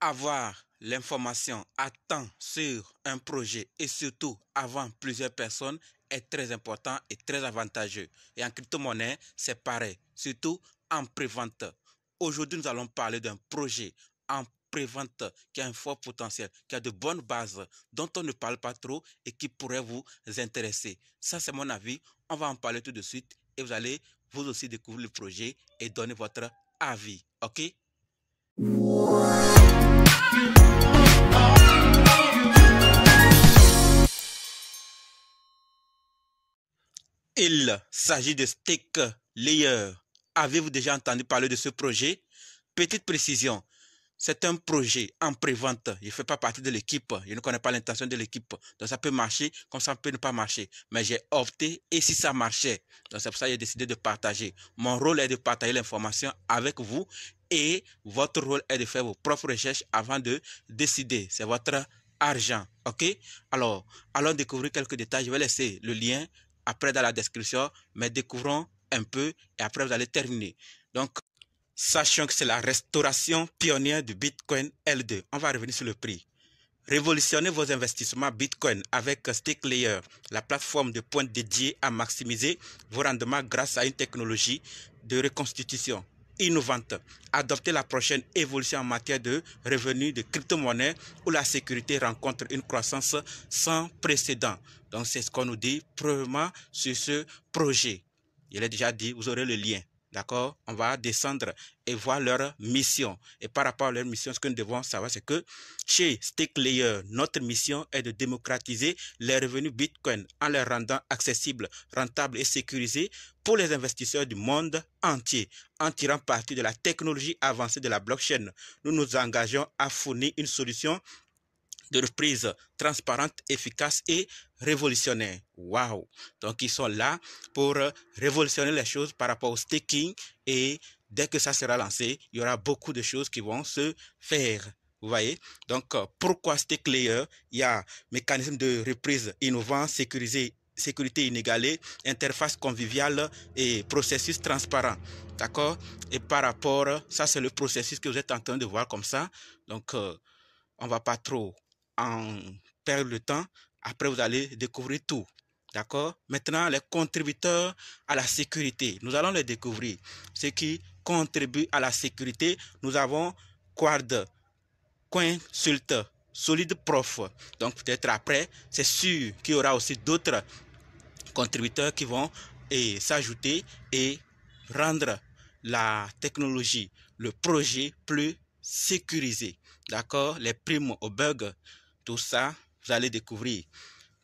Avoir l'information à temps sur un projet et surtout avant plusieurs personnes est très important et très avantageux. Et en crypto-monnaie, c'est pareil, surtout en prévente. Aujourd'hui, nous allons parler d'un projet en prévente qui a un fort potentiel, qui a de bonnes bases, dont on ne parle pas trop et qui pourrait vous intéresser. Ça, c'est mon avis. On va en parler tout de suite et vous allez vous aussi découvrir le projet et donner votre avis. OK? Il s'agit de Stake Layer. Avez-vous déjà entendu parler de ce projet? Petite précision, c'est un projet en prévente. Je ne fais pas partie de l'équipe. Je ne connais pas l'intention de l'équipe. Donc ça peut marcher comme ça peut ne pas marcher. Mais j'ai opté et si ça marchait. Donc c'est pour ça que j'ai décidé de partager. Mon rôle est de partager l'information avec vous et votre rôle est de faire vos propres recherches avant de décider. C'est votre argent. OK? Alors, allons découvrir quelques détails. Je vais laisser le lien après dans la description, mais découvrons un peu et après vous allez terminer. Donc, sachant que c'est la restauration pionnière du Bitcoin L2. On va revenir sur le prix. Révolutionnez vos investissements Bitcoin avec Stake Layer, la plateforme de pointe dédiée à maximiser vos rendements grâce à une technologie de reconstitution innovante. Adoptez la prochaine évolution en matière de revenus de crypto-monnaie où la sécurité rencontre une croissance sans précédent. Donc c'est ce qu'on nous dit premièrement sur ce projet. Je l'ai déjà dit, vous aurez le lien. D'accord? On va descendre et voir leur mission. Et par rapport à leur mission, ce que nous devons savoir, c'est que chez Stake Layer, notre mission est de démocratiser les revenus Bitcoin en les rendant accessibles, rentables et sécurisés pour les investisseurs du monde entier. En tirant parti de la technologie avancée de la blockchain, nous nous engageons à fournir une solution de reprise transparente, efficace et révolutionnaire. Waouh! Donc, ils sont là pour révolutionner les choses par rapport au staking et dès que ça sera lancé, il y aura beaucoup de choses qui vont se faire. Vous voyez? Donc, pourquoi Stake Layer? Il y a mécanisme de reprise innovant, sécurité inégalée, interface conviviale et processus transparent. D'accord? Et par rapport, ça c'est le processus que vous êtes en train de voir comme ça. Donc, on ne va pas trop en perdre le temps. Après, vous allez découvrir tout. D'accord? Maintenant, les contributeurs à la sécurité. Nous allons les découvrir. Ceux qui contribuent à la sécurité, nous avons Quad, Coinsult, Solid Prof. Donc, peut-être après, c'est sûr qu'il y aura aussi d'autres contributeurs qui vont s'ajouter et rendre la technologie, le projet plus sécurisé. D'accord? Les primes aux bugs, tout ça, vous allez découvrir.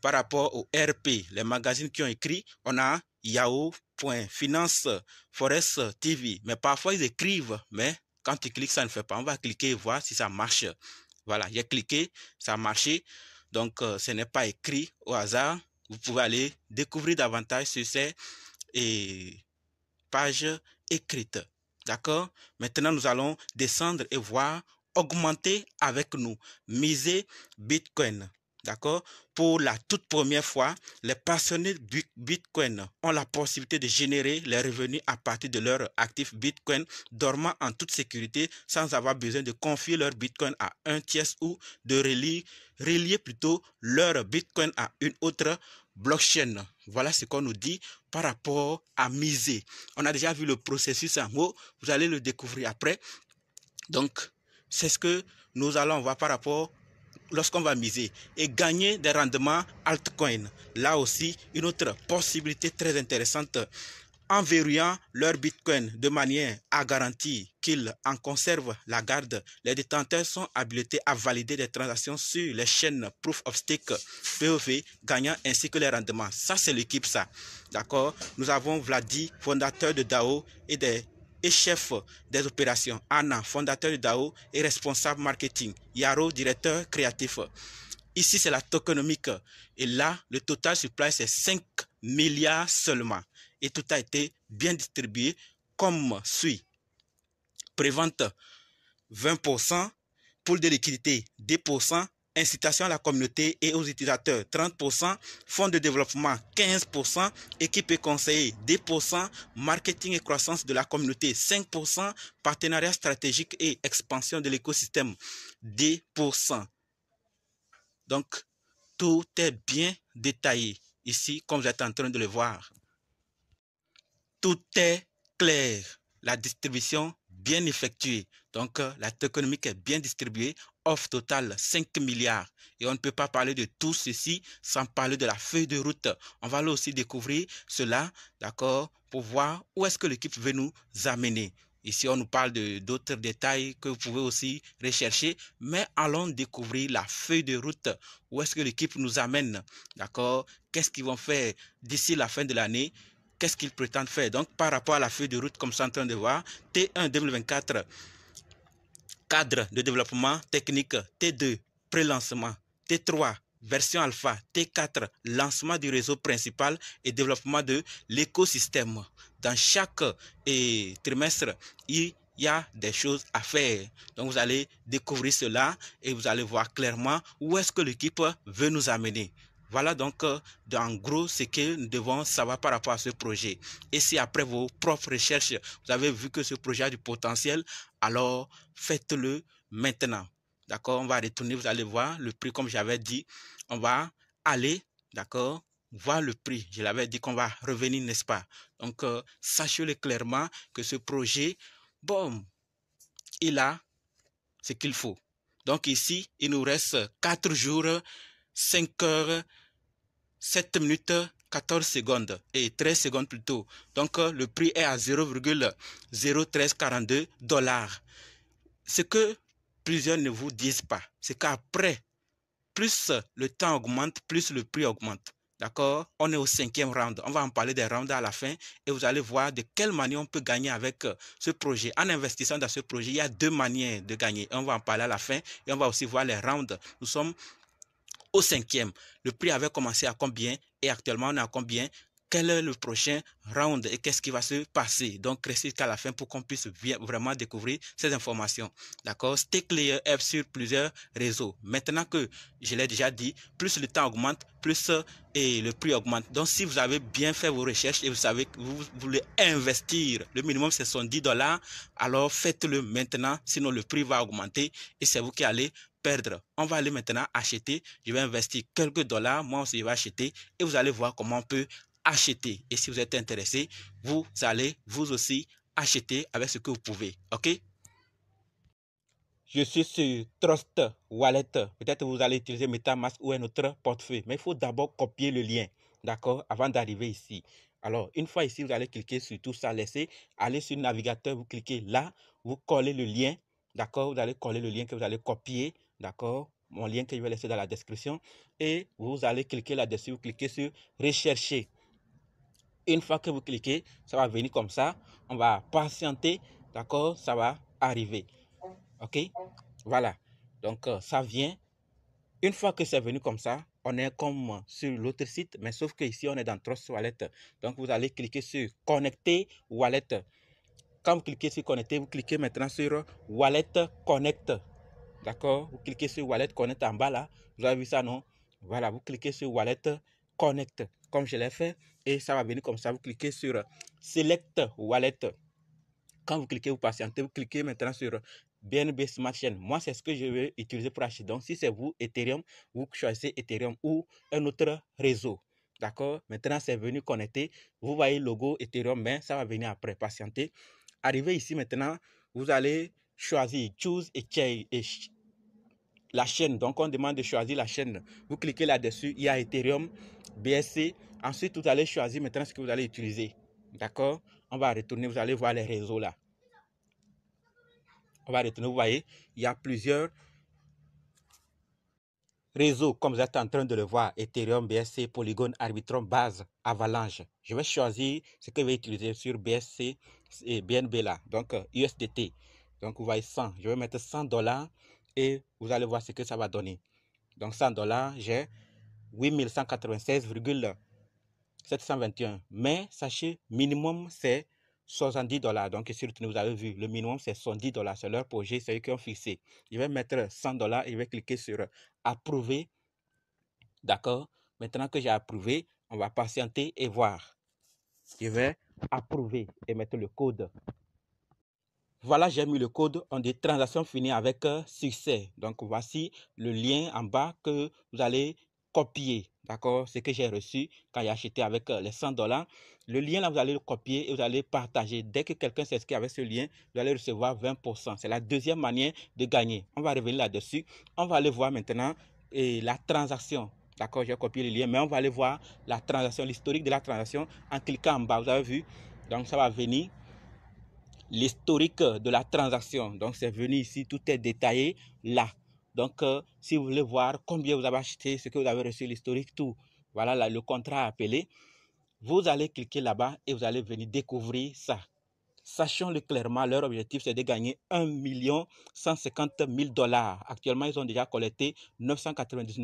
Par rapport au RP, les magazines qui ont écrit, on a Yahoo.finance, Forest TV. Mais parfois, ils écrivent, mais quand tu cliques, ça ne fait pas. On va cliquer et voir si ça marche. Voilà, j'ai cliqué, ça a marché. Donc, ce n'est pas écrit au hasard. Vous pouvez aller découvrir davantage sur ces pages écrites. D'accord? Maintenant, nous allons descendre et voir augmenter avec nous, miser Bitcoin. D'accord? Pour la toute première fois, les passionnés Bitcoin ont la possibilité de générer les revenus à partir de leurs actifs Bitcoin dormant en toute sécurité sans avoir besoin de confier leur Bitcoin à un tiers ou de relier plutôt leur Bitcoin à une autre blockchain. Voilà ce qu'on nous dit par rapport à miser. On a déjà vu le processus en haut, vous allez le découvrir après. Donc, c'est ce que nous allons voir par rapport lorsqu'on va miser et gagner des rendements altcoin. Là aussi, une autre possibilité très intéressante. En verrouillant leur Bitcoin de manière à garantir qu'ils en conservent la garde, les détenteurs sont habilités à valider des transactions sur les chaînes Proof of Stake POV, gagnant ainsi que les rendements. Ça, c'est l'équipe, ça. D'accord? Nous avons Vladi, fondateur de DAO et chef des opérations. Anna, fondateur de DAO et responsable marketing. Yaro, directeur créatif. Ici, c'est la tokenomique. Et là, le total supply, c'est 5 milliards seulement. Et tout a été bien distribué comme suit. Prévente 20%, pool de liquidité 10%, incitation à la communauté et aux utilisateurs 30%, fonds de développement 15%, équipe et conseiller 10%, marketing et croissance de la communauté 5%, partenariat stratégique et expansion de l'écosystème 10%. Donc, tout est bien détaillé ici, comme vous êtes en train de le voir. Tout est clair. La distribution bien effectuée. Donc, la tokenomique est bien distribuée. Offre totale 5 milliards. Et on ne peut pas parler de tout ceci sans parler de la feuille de route. On va là aussi découvrir cela, d'accord, pour voir où est-ce que l'équipe veut nous amener. Ici, on nous parle d'autres détails que vous pouvez aussi rechercher, mais allons découvrir la feuille de route. Où est-ce que l'équipe nous amène, d'accord? Qu'est-ce qu'ils vont faire d'ici la fin de l'année? Qu'est-ce qu'ils prétendent faire? Donc, par rapport à la feuille de route, comme ça en train de voir, T1 2024, cadre de développement technique, T2, pré-lancement, T3, version alpha, T4, lancement du réseau principal et développement de l'écosystème. Dans chaque trimestre, il y a des choses à faire. Donc, vous allez découvrir cela et vous allez voir clairement où est-ce que l'équipe veut nous amener. Voilà donc en gros ce que nous devons savoir par rapport à ce projet. Et si après vos propres recherches, vous avez vu que ce projet a du potentiel, alors faites-le maintenant. D'accord? On va retourner, vous allez voir le prix comme j'avais dit. On va aller, d'accord, voir le prix. Je l'avais dit qu'on va revenir, n'est-ce pas? Donc, sachez-le clairement que ce projet, bon, il a ce qu'il faut. Donc ici, il nous reste 4 jours, 5 heures, 7 minutes, 14 secondes et 13 secondes plus tôt. Donc, le prix est à 0,0342 $. Ce que plusieurs ne vous disent pas, c'est qu'après, plus le temps augmente, plus le prix augmente. D'accord? On est au 5e round. On va en parler des rounds à la fin et vous allez voir de quelle manière on peut gagner avec ce projet. En investissant dans ce projet, il y a 2 manières de gagner. On va en parler à la fin et on va aussi voir les rounds. Nous sommes au 5e. Le prix avait commencé à combien et actuellement on est à combien? Quel est le prochain round et qu'est-ce qui va se passer? Donc, restez jusqu'à la fin pour qu'on puisse vraiment découvrir ces informations. D'accord? StakeLayer est sur plusieurs réseaux. Maintenant que je l'ai déjà dit, plus le temps augmente, plus et le prix augmente. Donc, si vous avez bien fait vos recherches et vous savez que vous voulez investir, le minimum c'est 70 $, alors faites-le maintenant, sinon le prix va augmenter et c'est vous qui allez perdre. On va aller maintenant acheter. Je vais investir quelques dollars. Moi aussi, je vais acheter et vous allez voir comment on peut acheter. Et si vous êtes intéressé, vous allez vous aussi acheter avec ce que vous pouvez. OK? Je suis sur Trust Wallet. Peut-être vous allez utiliser MetaMask ou un autre portefeuille. Mais il faut d'abord copier le lien. D'accord? Avant d'arriver ici. Alors, une fois ici, vous allez cliquer sur tout ça. Laissez aller sur le navigateur. Vous cliquez là. Vous collez le lien. D'accord? Vous allez coller le lien que vous allez copier. D'accord? Mon lien que je vais laisser dans la description. Et vous allez cliquer là-dessus. Vous cliquez sur rechercher. Une fois que vous cliquez, ça va venir comme ça. On va patienter. D'accord? Ça va arriver. OK? Voilà. Donc, ça vient. Une fois que c'est venu comme ça, on est comme sur l'autre site, mais sauf que ici, on est dans Trust Wallet. Donc, vous allez cliquer sur Connecter Wallet. Quand vous cliquez sur Connecter, vous cliquez maintenant sur Wallet Connect. D'accord? Vous cliquez sur Wallet Connect en bas là. Vous avez vu ça, non? Voilà, vous cliquez sur Wallet Connect, comme je l'ai fait. Et ça va venir comme ça. Vous cliquez sur Select Wallet. Quand vous cliquez, vous patientez. Vous cliquez maintenant sur BNB Smart Chain. Moi, c'est ce que je vais utiliser pour acheter. Donc, si c'est vous, Ethereum, vous choisissez Ethereum ou un autre réseau. D'accord? Maintenant, c'est venu connecter. Vous voyez le logo Ethereum, mais ça va venir après. Patientez. Arrivé ici maintenant, vous allez choisir Choose et la chaîne. Donc, on demande de choisir la chaîne. Vous cliquez là-dessus. Il y a Ethereum, BSC. Ensuite, vous allez choisir maintenant ce que vous allez utiliser. D'accord? On va retourner. Vous allez voir les réseaux là. On va retourner. Vous voyez, il y a plusieurs réseaux, comme vous êtes en train de le voir. Ethereum, BSC, Polygon, Arbitrum, Base, Avalanche. Je vais choisir ce que je vais utiliser sur BSC et BNB là. Donc, USDT. Donc, vous voyez 100. Je vais mettre 100 $ et vous allez voir ce que ça va donner. Donc, 100 $, j'ai 8196,721. Mais sachez, minimum, c'est $70. Donc ici, vous avez vu, le minimum c'est $70. C'est leur projet, c'est eux qui ont fixé. Je vais mettre $100 et je vais cliquer sur approuver. D'accord? Maintenant que j'ai approuvé, on va patienter et voir. Je vais approuver et mettre le code. Voilà, j'ai mis le code. On dit transaction finie avec succès. Donc, voici le lien en bas que vous allez copier. D'accord? Ce que j'ai reçu quand j'ai acheté avec les $100. Le lien, là, vous allez le copier et vous allez partager. Dès que quelqu'un s'inscrit avec ce lien, vous allez recevoir 20%. C'est la deuxième manière de gagner. On va revenir là-dessus. On va aller voir maintenant la transaction. D'accord? J'ai copié le lien, mais on va aller voir la transaction, l'historique de la transaction en cliquant en bas. Vous avez vu? Donc, ça va venir l'historique de la transaction. Donc, c'est venu ici, tout est détaillé là. Donc, si vous voulez voir combien vous avez acheté, ce que vous avez reçu, l'historique, tout, voilà là, le contrat appelé, vous allez cliquer là-bas et vous allez venir découvrir ça. Sachons-le clairement, leur objectif, c'est de gagner 1 150 000 $. Actuellement, ils ont déjà collecté 990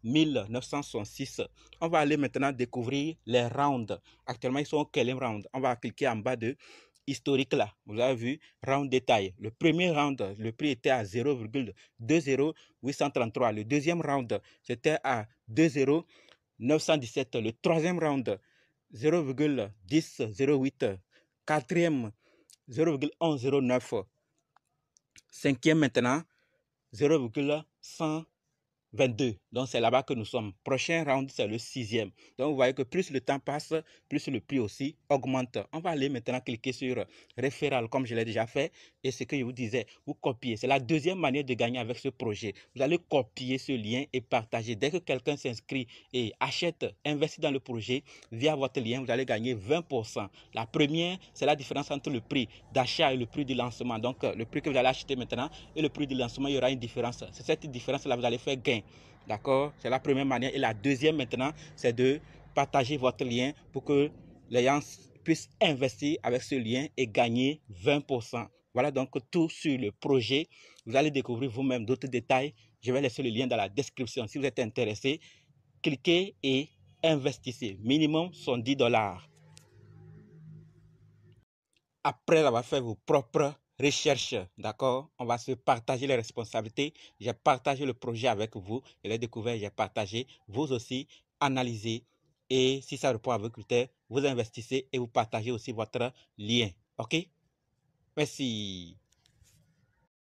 966. On va aller maintenant découvrir les rounds. Actuellement, ils sont au quel round? On va cliquer en bas de historique là. Vous avez vu, round détail. Le premier round, le prix était à 0,20833. Le deuxième round, c'était à 2,917. Le troisième round, 0,1008, quatrième 0,1109, cinquième maintenant 0,122. Donc c'est là-bas que nous sommes. Prochain round, c'est le sixième. Donc vous voyez que plus le temps passe, plus le prix aussi augmente. On va aller maintenant cliquer sur référal comme je l'ai déjà fait. Et ce que je vous disais, vous copiez. C'est la deuxième manière de gagner avec ce projet. Vous allez copier ce lien et partager. Dès que quelqu'un s'inscrit et achète, investit dans le projet via votre lien, vous allez gagner 20%. La première, c'est la différence entre le prix d'achat et le prix du lancement. Donc le prix que vous allez acheter maintenant et le prix du lancement, il y aura une différence. C'est cette différence-là que vous allez faire gain. D'accord? C'est la première manière. Et la deuxième maintenant, c'est de partager votre lien pour que les gens puissent investir avec ce lien et gagner 20%. Voilà donc tout sur le projet. Vous allez découvrir vous-même d'autres détails. Je vais laisser le lien dans la description. Si vous êtes intéressé, cliquez et investissez. Minimum sont $10. Après avoir fait vos propres recherches, d'accord, on va se partager les responsabilités. J'ai partagé le projet avec vous, je l'ai découvert, j'ai partagé. Vous aussi, analysez. Et si ça répond à vos critères, vous investissez et vous partagez aussi votre lien. OK? Merci.